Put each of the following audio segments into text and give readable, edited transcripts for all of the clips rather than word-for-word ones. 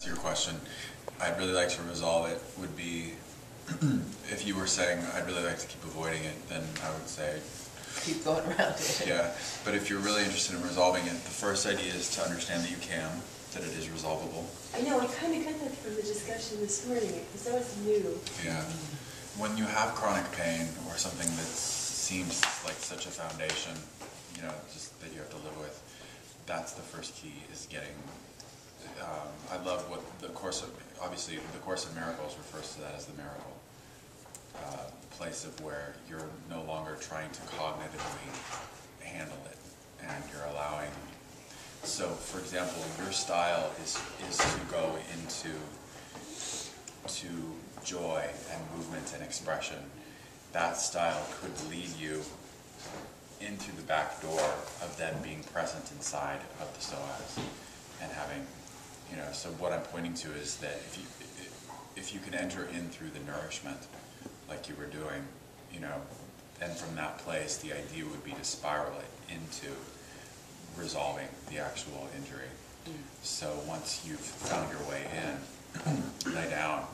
Your question, I'd really like to resolve it would be, if you were saying I'd really like to keep avoiding it, then I would say keep going around it. yeah. But if you're really interested in resolving it, the first idea is to understand that you can, that it is resolvable. I know, I kind of got that from the discussion this morning, because that was new. Yeah. When you have chronic pain or something that seems like such a foundation, you know, just that you have to live with, that's the first key, is getting. I love what the Course of, obviously the Course of Miracles refers to that as the miracle. Place of where you're no longer trying to cognitively handle it, and you're allowing. So, for example, your style is to go into joy and movement and expression. That style could lead you into the back door of then being present inside of the psoas and having. You know, so what I'm pointing to is that if you can enter in through the nourishment, like you were doing, you know, then from that place, the idea would be to spiral it into resolving the actual injury. So once you've found your way in, lay down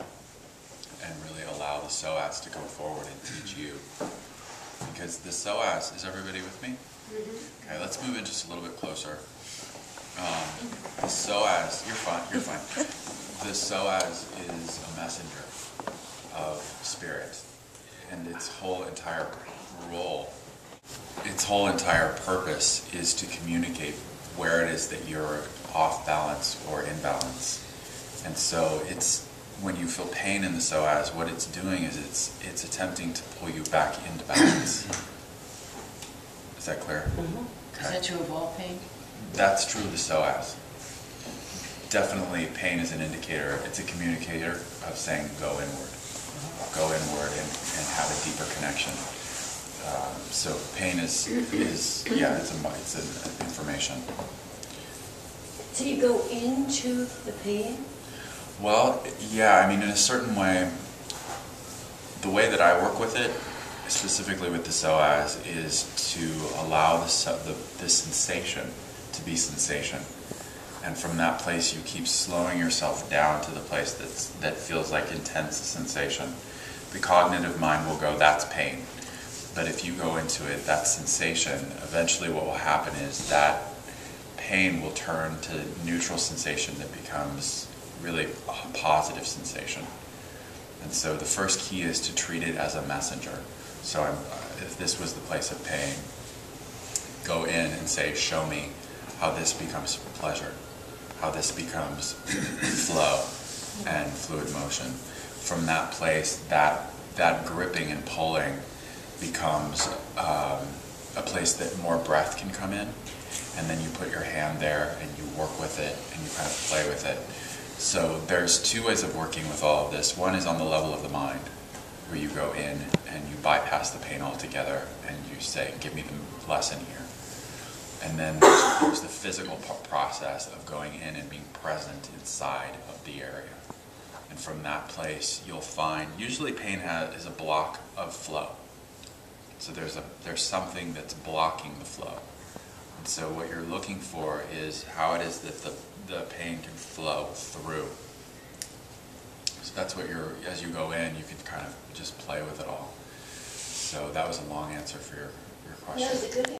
and really allow the psoas to go forward and teach you. Because the psoas, is everybody with me? Okay, let's move in just a little bit closer. The psoas, you're fine. The psoas is a messenger of spirit, and its whole entire role, its whole entire purpose is to communicate where it is that you're off balance or in balance. And so it's, when you feel pain in the psoas, what it's doing is it's attempting to pull you back into balance. Is that clear? Okay. Is that true of all pain? That's true of the psoas. Definitely pain is an indicator. It's a communicator of saying go inward. Go inward and have a deeper connection. So pain is yeah, it's an information. So you go into the pain? Well, yeah, I mean, in a certain way, the way that I work with it, specifically with the psoas, is to allow the sensation to be sensation, and from that place you keep slowing yourself down to the place that feels like intense sensation. The cognitive mind will go, that's pain, but if you go into it, that sensation, eventually what will happen is that pain will turn to neutral sensation that becomes really a positive sensation. And so the first key is to treat it as a messenger. So if this was the place of pain, go in and say, show me how this becomes pleasure, how this becomes flow and fluid motion. From that place, that gripping and pulling becomes a place that more breath can come in, and then you put your hand there and you work with it and you kind of play with it. So there's two ways of working with all of this. One is on the level of the mind, where you go in and you bypass the pain altogether and you say, give me the lesson here. And then there's the physical process of going in and being present inside of the area. And from that place, you'll find, usually pain is a block of flow. So there's something that's blocking the flow. And so what you're looking for is how it is that the pain can flow through. So that's what as you go in, you can kind of just play with it all. So that was a long answer for your question. Yeah, it was a good